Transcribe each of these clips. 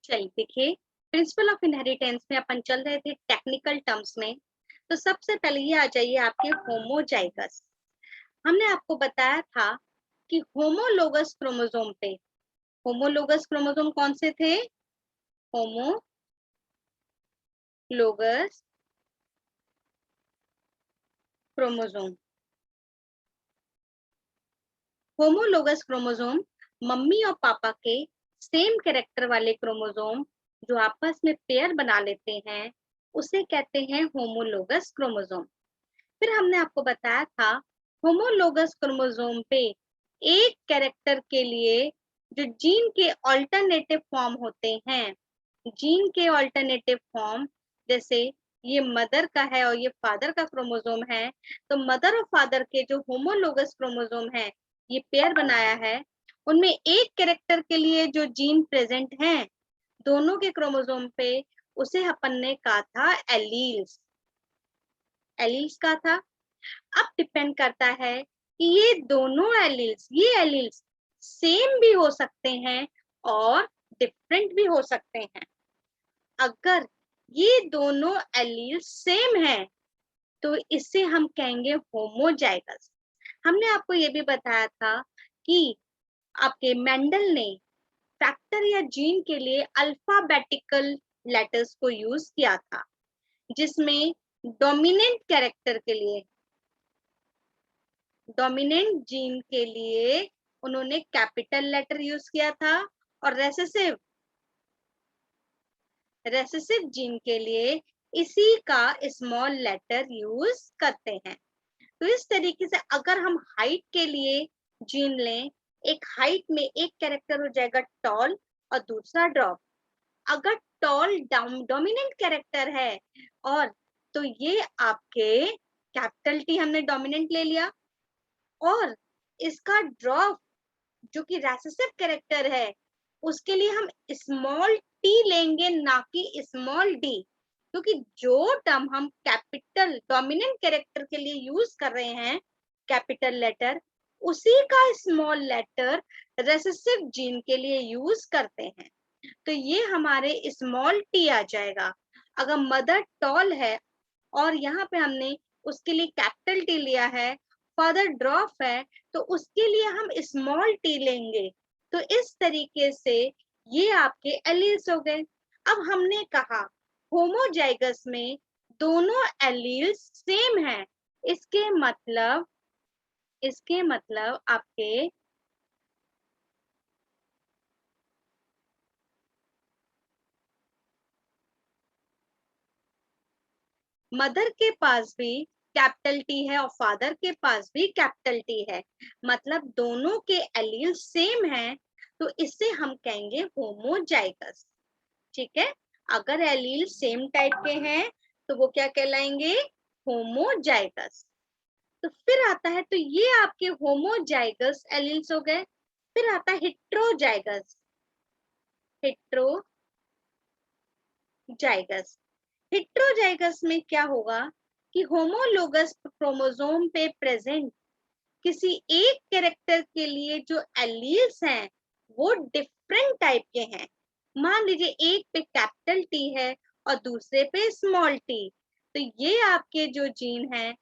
चलिए देखिए, principle of inheritance में अपन चल रहे थे टेक्निकल टर्म्स में। तो सबसे पहले ये आ जाइए आपके होमोजाइगस। हमने आपको बताया था कि होमोलोगस क्रोमोसोम पे, होमोलोगस क्रोमोसोम कौन से थे? Homologous chromosome. Homologous chromosome mummy और पापा के सेम कैरेक्टर वाले क्रोमोसोम जो आपस में पेयर बना लेते हैं, उसे कहते हैं होमोलोगस क्रोमोसोम। फिर हमने आपको बताया था होमोलोगस क्रोमोसोम पे एक कैरेक्टर के लिए जो जीन के ऑल्टरनेटिव फॉर्म होते हैं, जीन के ऑल्टरनेटिव फॉर्म, जैसे ये मदर का है और ये फादर का क्रोमोसोम है, तो मदर और फादर के जो होमोलोगस क्रोमोसोम है, ये पेयर बनाया है, उनमें एक कैरेक्टर के लिए जो जीन प्रेजेंट हैं दोनों के क्रोमोसोम पे, उसे अपन ने कहा था एलील्स। एलील्स का था। अब डिपेंड करता है कि ये दोनों एलील्स, ये एलील्स सेम भी हो सकते हैं और डिफरेंट भी हो सकते हैं। अगर ये दोनों एलील्स सेम हैं तो इसे हम कहेंगे होमोजाइगस। हमने आपको ये भी बताया था कि आपके मेंडल ने फैक्टर या जीन के लिए अल्फाबेटिकल लेटर्स को यूज किया था, जिसमें डोमिनेंट कैरेक्टर के लिए, डोमिनेंट जीन के लिए उन्होंने कैपिटल लेटर यूज किया था, और रेसेसिव जीन के लिए इसी का स्मॉल लेटर यूज करते हैं। तो इस तरीके से अगर हम हाइट के लिए जीन लें, एक हाइट में एक कैरेक्टर हो जाएगा टॉल और दूसरा ड्रॉप। अगर टॉल डोमिनेंट कैरेक्टर है और तो ये आपके कैपिटल टी हमने डोमिनेंट ले लिया, और इसका ड्रॉप जो कि रेसेसिव कैरेक्टर है उसके लिए हम स्मॉल टी लेंगे, ना कि स्मॉल डी, क्योंकि जो टर्म हम कैपिटल डोमिनेंट कैरेक्टर के लिए यूज कर रहे हैं कैपिटल लेटर, उसी का स्मॉल लेटर रेसेसिव जीन के लिए यूज करते हैं। तो ये हमारे स्मॉल टी आ जाएगा। अगर मदर टॉल है और यहाँ पे हमने उसके लिए कैपिटल टी लिया है, फादर ड्रॉप है, तो उसके लिए हम स्मॉल टी लेंगे। तो इस तरीके से ये आपके एलील्स हो गए। अब हमने कहा होमोजाइगस में दोनों एलील्स सेम है, इसके मतलब आपके मदर के पास भी कैपिटल टी है और फादर के पास भी कैपिटल टी है, मतलब दोनों के एलील सेम हैं, तो इसे हम कहेंगे होमोजाइगस। ठीक है, अगर एलील सेम टाइप के हैं तो वो क्या कहलाएंगे? होमोजाइगस। तो फिर आता है, तो ये आपके होमोजाइगस एलील्स हो गए। फिर आता है हेट्रोजाइगस। हेट्रोजाइगस हेट्रोजाइगस में क्या होगा कि होमोलोगस क्रोमोसोम पे प्रेजेंट किसी एक कैरेक्टर के लिए जो एलील्स हैं वो डिफरेंट टाइप के हैं। मान लीजिए एक पे कैपिटल टी है और दूसरे पे स्मॉल टी, तो ये आपके जो जीन हैं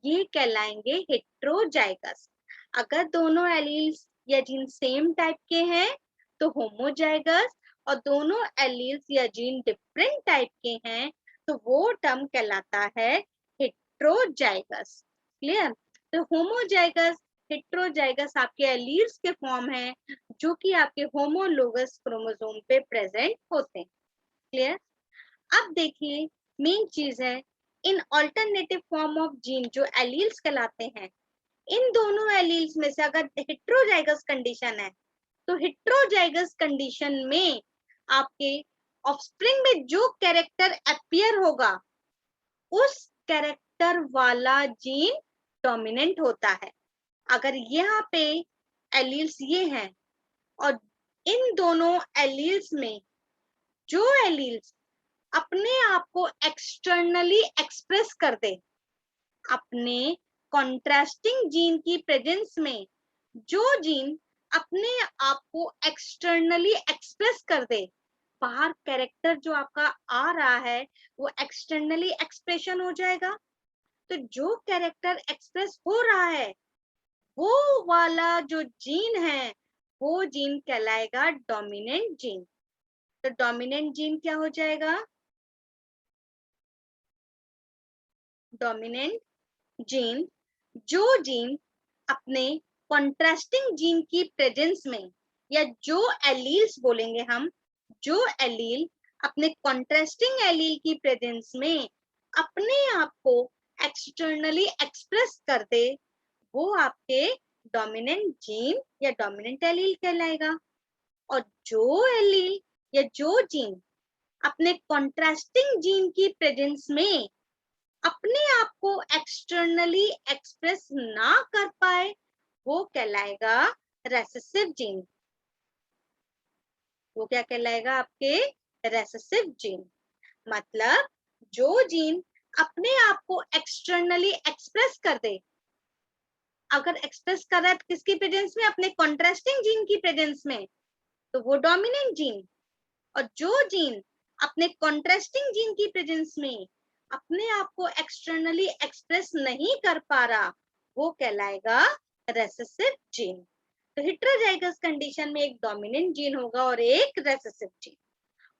ये कहलाएंगे हेट्रोजाइगस। अगर दोनों एलील्स या जीन सेम टाइप के हैं तो होमोजाइगस, और दोनों एलील्स या जीन डिफरेंट टाइप के हैं तो वो टर्म कहलाता है हेट्रोजाइगस। क्लियर? तो होमोजाइगस, हेट्रोजाइगस आपके एलील्स के फॉर्म हैं जो कि आपके होमोलोगस क्रोमोसोम पे प्रेजेंट होते हैं। क्लियर? अब देखिए, मेन चीज है, इन ऑल्टरनेटिव फॉर्म ऑफ जीन जो एलील्स कहलाते हैं, इन दोनों एलील्स में से अगर हेट्रोजाइगस कंडीशन है तो हेट्रोजाइगस कंडीशन में आपके ऑफस्प्रिंग में जो कैरेक्टर अपीयर होगा उस कैरेक्टर वाला जीन डोमिनेंट होता है। अगर यहाँ पे एलील्स ये हैं और इन दोनों एलील्स में जो एलील्स अपने आप को एक्सटर्नली एक्सप्रेस कर दे, अपने कॉन्ट्रास्टिंग जीन की प्रेजेंस में जो जीन अपने आप को एक्सटर्नली एक्सप्रेस कर दे, बाहर कैरेक्टर जो आपका आ रहा है वो एक्सटर्नली एक्सप्रेशन हो जाएगा। तो जो कैरेक्टर एक्सप्रेस हो रहा है वो वाला जो जीन है वो जीन कहलाएगा डोमिनेंट जीन। तो डोमिनेंट जीन क्या हो जाएगा? डोमिनेंट जीन जो जीन अपने कॉन्ट्रास्टिंग जीन की प्रेजेंस में, या जो एलील्स बोलेंगे हम, जो एलील अपने कॉन्ट्रास्टिंग एलील की प्रेजेंस में अपने आप को एक्सटर्नली एक्सप्रेस कर दे, वो आपके डोमिनेंट जीन या डोमिनेंट एलील कहलाएगा। और जो एलील या जो जीन अपने कॉन्ट्रास्टिंग जीन की प्रेजेंस में अपने आप को एक्सटर्नली एक्सप्रेस ना कर पाए वो कहलाएगा रेसेसिव जीन। वो क्या कहलाएगा? आपके रेसेसिव जीन। मतलब जो जीन अपने आप को एक्सटर्नली एक्सप्रेस कर दे, अगर एक्सप्रेस कर रहा है किसकी प्रेजेंस में? अपने कॉन्ट्रास्टिंग जीन की प्रेजेंस में, तो वो डोमिनेंट जीन। और जो जीन अपने कॉन्ट्रास्टिंग जीन की प्रेजेंस में अपने आप को एक्सटर्नली एक्सप्रेस नहीं कर पा रहा वो कहलाएगा रेसेसिव जीन। तो हेटेरोजाइगस कंडीशन में एक डोमिनेंट जीन होगा और एक रेसेसिव जीन।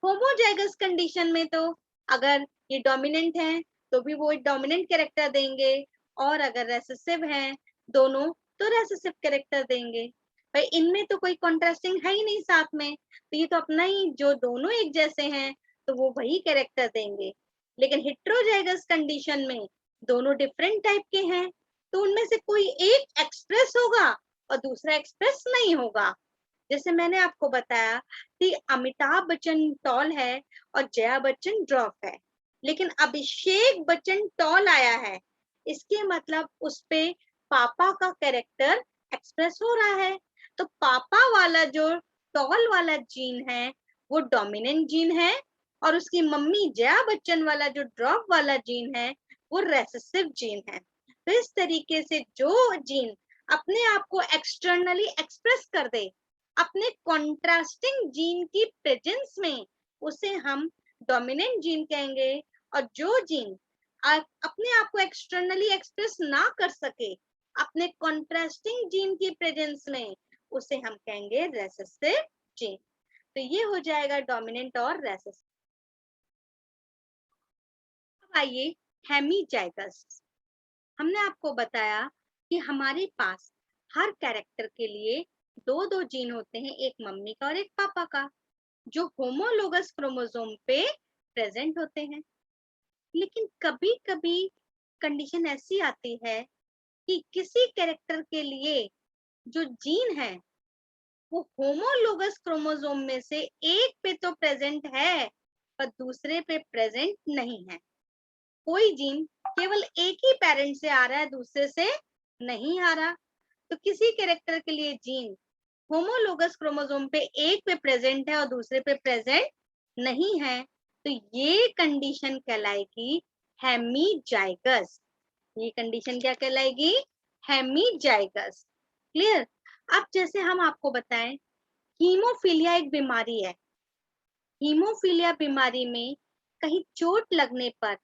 होमोजाइगस कंडीशन में तो अगर ये डोमिनेंट है तो भी वो एक डोमिनेंट कैरेक्टर देंगे, और अगर रेसेसिव है दोनों तो रेसेसिव कैरेक्टर देंगे। भाई इनमें तो कोई कॉन्ट्रास्टिंग है ही नहीं साथ में, तो ये तो अपना ही, जो दोनों एक जैसे हैं तो वो वही कैरेक्टर देंगे। लेकिन हेटेरोजाइगस कंडीशन में दोनों डिफरेंट टाइप के हैं, तो उनमें से कोई एक एक्सप्रेस होगा और दूसरा एक्सप्रेस नहीं होगा। जैसे मैंने आपको बताया कि अमिताभ बच्चन टॉल है और जया बच्चन ड्रॉप है, लेकिन अभिषेक बच्चन टॉल आया है, इसके मतलब उस पे पापा का कैरेक्टर एक्सप्रेस हो रहा है। तो पापा वाला जो टॉल वाला जीन है वो डोमिनेंट जीन है, और उसकी मम्मी जया बच्चन वाला जो ड्रॉप वाला जीन है वो रेसेसिव जीन है। तो इस तरीके से जो जीन अपने आप को एक्सटर्नली एक्सप्रेस कर दे अपने कॉन्ट्रास्टिंग जीन की प्रेजेंस में, उसे हम डोमिनेंट जीन कहेंगे। और जो जीन अपने आप को एक्सटर्नली एक्सप्रेस ना कर सके अपने कॉन्ट्रास्टिंग जीन की प्रेजेंस में, उसे हम कहेंगे रेसेसिव जीन। तो ये हो जाएगा डोमिनेंट और रेसेसिव। अब आइए हेमीजाइगस। हमने आपको बताया कि हमारे पास हर कैरेक्टर के लिए दो दो जीन होते हैं, एक मम्मी का और एक पापा का, जो होमोलोगस क्रोमोसोम पे प्रेजेंट होते हैं। लेकिन कभी कभी कंडीशन ऐसी आती है कि किसी कैरेक्टर के लिए जो जीन है वो होमोलोगस क्रोमोसोम में से एक पे तो प्रेजेंट है पर दूसरे पे प्रेजेंट नहीं है। कोई जीन केवल एक ही पेरेंट से आ रहा है, दूसरे से नहीं आ रहा। तो किसी कैरेक्टर के लिए जीन होमोलोगस क्रोमोसोम पे एक पे प्रेजेंट है और दूसरे पे प्रेजेंट नहीं है, तो ये कंडीशन कहलाएगी हेमीजाइगस। ये कंडीशन क्या कहलाएगी? हेमीजाइगस। क्लियर? अब जैसे हम आपको बताएं, हीमोफीलिया एक बीमारी है। हीमोफीलिया बीमारी में कहीं चोट लगने पर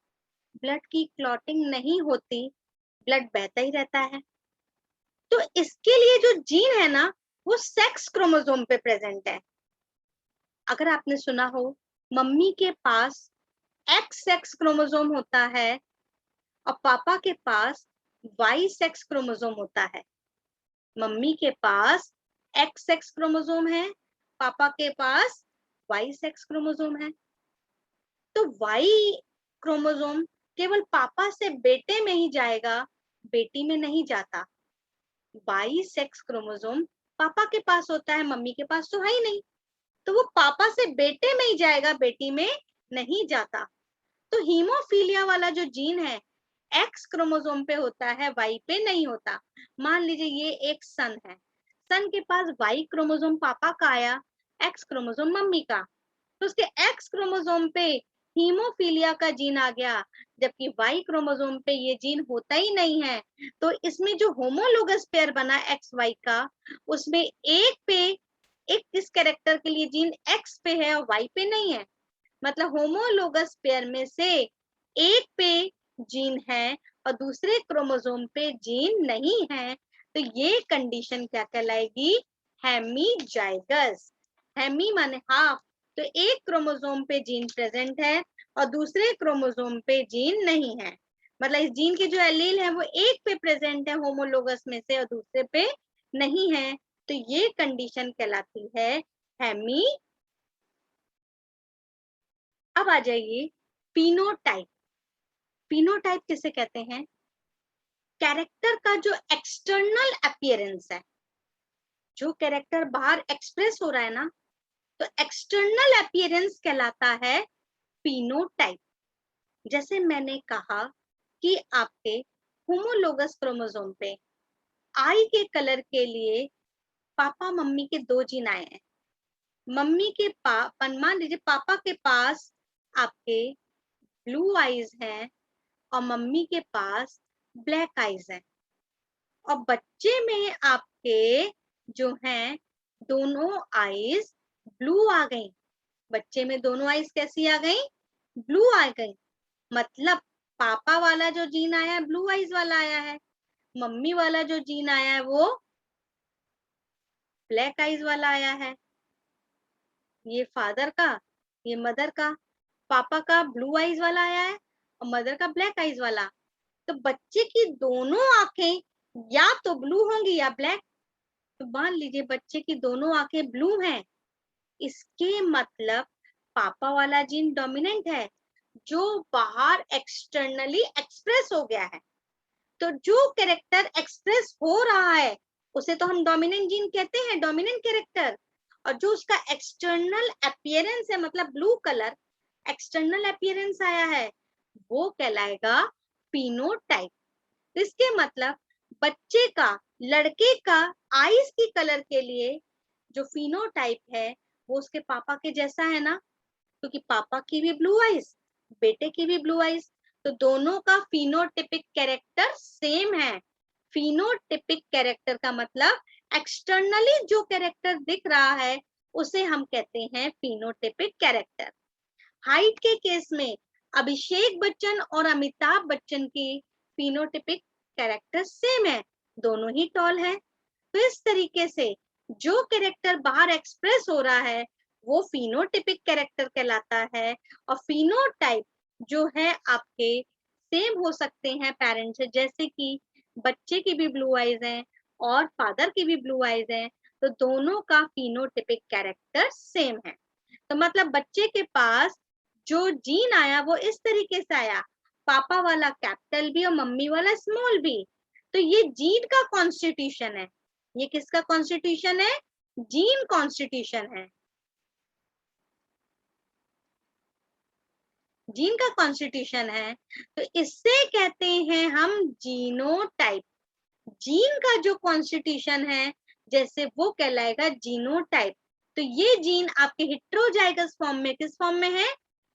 ब्लड की क्लॉटिंग नहीं होती, ब्लड बहता ही रहता है। तो इसके लिए जो जीन है ना वो सेक्स क्रोमोसोम पे प्रेजेंट है। अगर आपने सुना हो मम्मी के पास एक्स सेक्स क्रोमोसोम होता है और पापा के पास वाई सेक्स क्रोमोसोम होता है। मम्मी के पास एक्स सेक्स क्रोमोसोम है, पापा के पास वाई सेक्स क्रोमोसोम है। तो वाई क्रोमोसोम केवल पापा से बेटे में ही जाएगा, बेटी में नहीं जाता। वाई सेक्स क्रोमोसोम पापा के पास होता है, मम्मी के पास तो है ही नहीं, तो वो पापा से बेटे में ही जाएगा, बेटी में नहीं जाता। तो हीमोफीलिया वाला जो जीन है एक्स क्रोमोसोम पे होता है, वाई पे नहीं होता। मान लीजिए ये एक सन है, सन के पास वाई क्रोमोसोम पापा का आया, एक्स क्रोमोसोम मम्मी का, तो उसके एक्स क्रोमोसोम पे हीमोफीलिया का जीन आ गया, जबकि वाई क्रोमोसोम पे ये जीन होता ही नहीं है। तो इसमें जो होमोलोगस पेयर बना एक्स वाई का, उसमें एक पे एक किस कैरेक्टर के लिए जीन एक्स पे है और वाई पे नहीं है। मतलब होमोलोगस पेयर में से एक पे जीन है और दूसरे क्रोमोसोम पे जीन नहीं है, तो ये कंडीशन क्या कहलाएगी? हेमीजाइगस। हेमी माने हाफ, तो एक क्रोमोसोम पे जीन प्रेजेंट है और दूसरे क्रोमोसोम पे जीन नहीं है। मतलब इस जीन के जो एलील है वो एक पे प्रेजेंट है होमोलोगस में से और दूसरे पे नहीं है, तो ये कंडीशन कहलाती है हेमी। अब आ जाइए फिनोटाइप। फिनोटाइप किसे कहते हैं? कैरेक्टर का जो एक्सटर्नल अपीयरेंस है, जो कैरेक्टर बाहर एक्सप्रेस हो रहा है ना, तो एक्सटर्नल अपीयरेंस कहलाता है फिनोटाइप। जैसे मैंने कहा कि आपके होमोलोगस क्रोमोसोम पे आई के कलर के लिए पापा मम्मी के दो जीन आए हैं। मम्मी के मान लीजिए पापा के पास आपके ब्लू आईज हैं और मम्मी के पास ब्लैक आईज हैं, और बच्चे में आपके जो हैं दोनों आईज ब्लू आ गई। बच्चे में दोनों आईज कैसी आ गई? ब्लू आ गई। मतलब पापा वाला जो जीन आया है ब्लू आईज वाला आया है, मम्मी वाला जो जीन आया है वो ब्लैक आईज वाला आया है। ये फादर का, ये मदर का, पापा का ब्लू आईज वाला आया है और मदर का ब्लैक आईज वाला। तो बच्चे की दोनों आंखें या तो ब्लू होंगी या ब्लैक। तो मान लीजिए बच्चे की दोनों आंखें ब्लू हैं, इसके मतलब पापा वाला जीन डोमिनेंट है, जो बाहर एक्सटर्नली एक्सप्रेस हो गया है। तो जो कैरेक्टर एक्सप्रेस हो रहा है उसे तो हम डोमिनेंट जीन कहते हैं, डोमिनेंट कैरेक्टर। और जो उसका एक्सटर्नल अपीयरेंस है, मतलब ब्लू कलर एक्सटर्नल अपीयरेंस आया है, वो कहलाएगा फिनोटाइप। इसके मतलब बच्चे का, लड़के का आईज की कलर के लिए जो फिनोटाइप है वो उसके पापा के जैसा है ना, क्योंकि पापा की भी ब्लू आईज, बेटे की भी ब्लू आईज, तो दोनों का फिनोटिपिक कैरेक्टर सेम है। फिनोटिपिक कैरेक्टर का मतलब एक्सटर्नली जो कैरेक्टर दिख रहा है उसे हम कहते हैं फिनोटिपिक कैरेक्टर। हाइट के केस में अभिषेक बच्चन और अमिताभ बच्चन की फिनोटिपिक कैरेक्टर सेम है, दोनों ही टॉल है। तो इस तरीके से जो कैरेक्टर बाहर एक्सप्रेस हो रहा है वो फिनोटिपिक कैरेक्टर कहलाता है। और फिनोटाइप जो है आपके सेम हो सकते हैं पेरेंट्स से, जैसे कि बच्चे की भी ब्लू आईज हैं और फादर की भी ब्लू आईज हैं, तो दोनों का फिनोटिपिक कैरेक्टर सेम है। तो मतलब बच्चे के पास जो जीन आया वो इस तरीके से आया, पापा वाला कैपिटल बी और मम्मी वाला स्मॉल बी। तो ये जीन का कॉन्स्टिट्यूशन है। ये किसका कॉन्स्टिट्यूशन है? जीन कॉन्स्टिट्यूशन है। जीन का कॉन्स्टिट्यूशन है, तो इससे कहते हैं हम जीनोटाइप। जीन का जो कॉन्स्टिट्यूशन है जैसे वो कहलाएगा जीनोटाइप। तो ये जीन आपके हेट्रोजाइगस फॉर्म में, किस फॉर्म में है?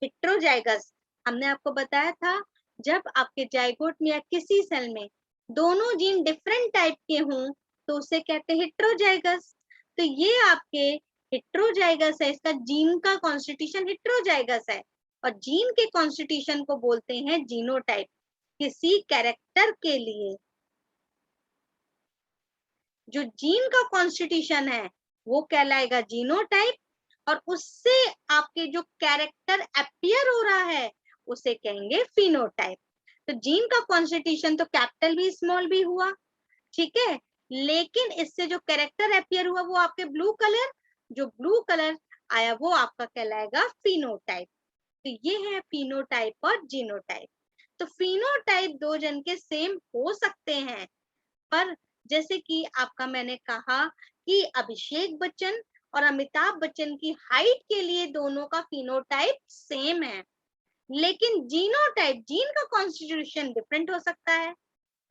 हेट्रोजाइगस। हमने आपको बताया था जब आपके जाइगोट में या किसी सेल में दोनों जीन डिफरेंट टाइप के हों तो उसे कहते हैं हेट्रोजाइगस। तो ये आपके हेट्रोजाइगस है, इसका जीन का कॉन्स्टिट्यूशन हेट्रोजाइगस है। और जीन के कॉन्स्टिट्यूशन को बोलते हैं जीनोटाइप। किसी कैरेक्टर के लिए जो जीन का कॉन्स्टिट्यूशन है वो कहलाएगा जीनोटाइप, और उससे आपके जो कैरेक्टर अपीयर हो रहा है उसे कहेंगे फिनोटाइप। तो जीन का कॉन्स्टिट्यूशन तो कैपिटल भी स्मॉल भी हुआ, ठीक है, लेकिन इससे जो कैरेक्टर अपीयर हुआ वो आपके ब्लू कलर, जो ब्लू कलर आया वो आपका कहलाएगा फिनोटाइप। तो ये है फिनोटाइप और जीनोटाइप। तो फिनोटाइप दो जन के सेम हो सकते हैं, पर जैसे कि आपका मैंने कहा कि अभिषेक बच्चन और अमिताभ बच्चन की हाइट के लिए दोनों का फिनोटाइप सेम है, लेकिन जीनोटाइप, जीन का कॉन्स्टिट्यूशन डिफरेंट हो सकता है।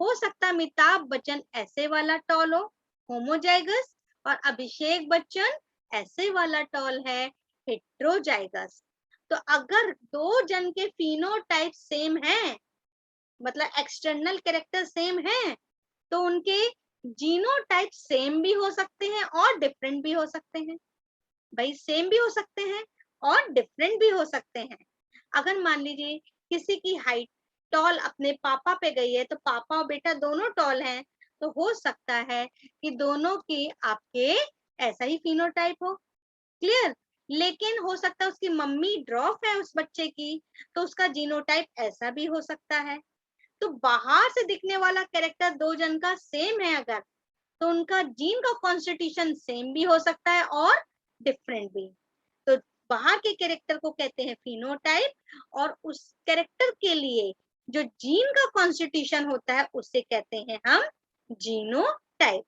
हो सकता है अमिताभ बच्चन ऐसे वाला टॉल हो, होमोजाइगस, और अभिषेक बच्चन ऐसे वाला टॉल है, हेट्रोजाइगस। तो अगर दो जन के फिनोटाइप सेम है, मतलब एक्सटर्नल कैरेक्टर सेम है, तो उनके जीनोटाइप सेम भी हो सकते हैं और डिफरेंट भी हो सकते हैं। भाई सेम भी हो सकते हैं और डिफरेंट भी हो सकते हैं। अगर मान लीजिए किसी की हाइट टॉल अपने पापा पे गई है, तो पापा और बेटा दोनों टॉल हैं, तो हो सकता है कि दोनों की आपके ऐसा ही फिनोटाइप हो। क्लियर? लेकिन हो सकता है उसकी मम्मी ड्रॉप है उस बच्चे की, तो उसका जीनोटाइप ऐसा भी हो सकता है। तो बाहर से दिखने वाला कैरेक्टर दो जन का सेम है अगर, तो उनका जीन का कॉन्स्टिट्यूशन सेम भी हो सकता है और डिफरेंट भी। तो बाहर के कैरेक्टर को कहते हैं फिनोटाइप, और उस कैरेक्टर के लिए जो जीन का कॉन्स्टिट्यूशन होता है उसे कहते हैं हम जीनोटाइप।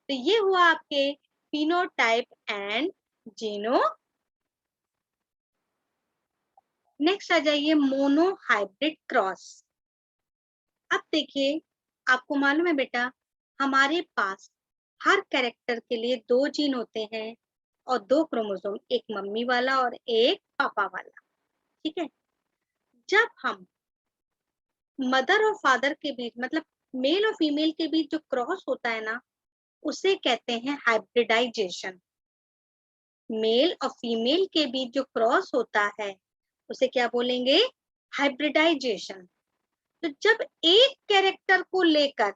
तो ये हुआ आपके फिनोटाइप एंड जीनो। नेक्स्ट आ जाइए मोनो हाइब्रिड क्रॉस। अब देखिए, आपको मालूम है बेटा, हमारे पास हर कैरेक्टर के लिए दो जीन होते हैं और दो क्रोमोसोम, एक मम्मी वाला और एक पापा वाला। ठीक है? जब हम मदर और फादर के बीच, मतलब मेल और फीमेल के बीच जो क्रॉस होता है ना, उसे कहते हैं हाइब्रिडाइजेशन। मेल और फीमेल के बीच जो क्रॉस होता है उसे क्या बोलेंगे? हाइब्रिडाइजेशन। तो जब एक कैरेक्टर को लेकर,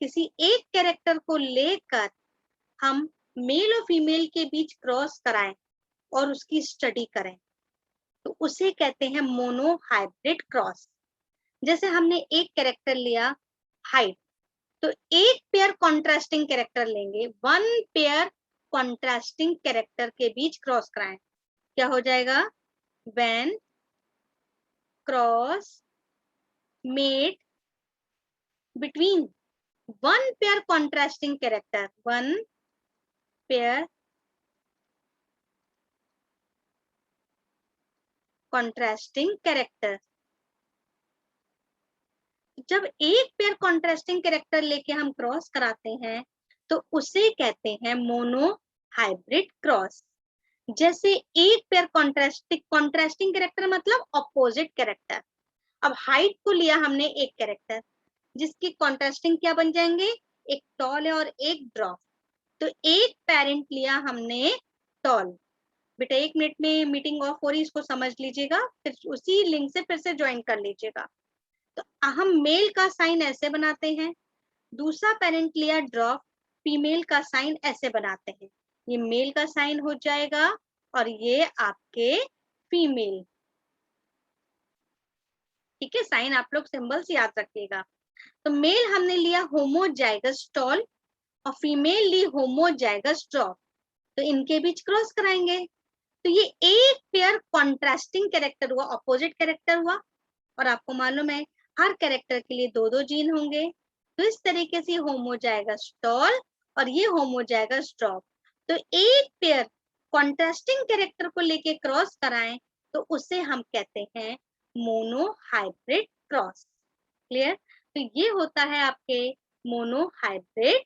किसी एक कैरेक्टर को लेकर हम मेल और फीमेल के बीच क्रॉस कराएं और उसकी स्टडी करें, तो उसे कहते हैं मोनो हाइब्रिड क्रॉस। जैसे हमने एक कैरेक्टर लिया हाइट, तो एक पेयर कॉन्ट्रास्टिंग कैरेक्टर लेंगे, वन पेयर कॉन्ट्रास्टिंग कैरेक्टर के बीच क्रॉस कराएं, क्या हो जाएगा? When cross made between one pair contrasting character, one pair contrasting character. जब एक पेयर कॉन्ट्रास्टिंग कैरेक्टर लेके हम क्रॉस कराते हैं, तो उसे कहते हैं मोनो हाइब्रिड क्रॉस। जैसे एक पेयर कॉन्ट्रास्टिंग कॉन्ट्रास्टिंग कैरेक्टर मतलब ऑपोजिट कैरेक्टर। अब हाइट को लिया हमने एक कैरेक्टर, जिसकी कॉन्ट्रास्टिंग क्या बन जाएंगे? एक टॉल है और एक ड्रॉप। तो एक पेरेंट लिया हमने टॉल। बेटा 1 मिनट में मीटिंग ऑफ हो रही, इसको समझ लीजिएगा, फिर उसी लिंक से फिर से ज्वाइन कर लीजिएगा। तो हम मेल का साइन ऐसे बनाते हैं, दूसरा पेरेंट लिया ड्रॉप, फीमेल का साइन ऐसे बनाते हैं। ये मेल का साइन हो जाएगा और ये आपके फीमेल। ठीक है? साइन आप लोग सिंबल्स याद रखिएगा। तो मेल हमने लिया होमोजाइगस टॉल और फीमेल ली होमोजाइगस ड्रॉप, तो इनके बीच क्रॉस कराएंगे। तो ये एक पेयर कॉन्ट्रास्टिंग कैरेक्टर हुआ, ऑपोजिट कैरेक्टर हुआ। और आपको मालूम है हर कैरेक्टर के लिए दो दो जीन होंगे, तो इस तरीके से होमोजाइगस टॉल और ये होमोजाइगस ड्रॉप। तो एक पेयर कॉन्ट्रास्टिंग कैरेक्टर को लेके क्रॉस कराएं, तो उसे हम कहते हैं मोनो हाइब्रिड क्रॉस। क्लियर? तो ये होता है आपके मोनो हाइब्रिड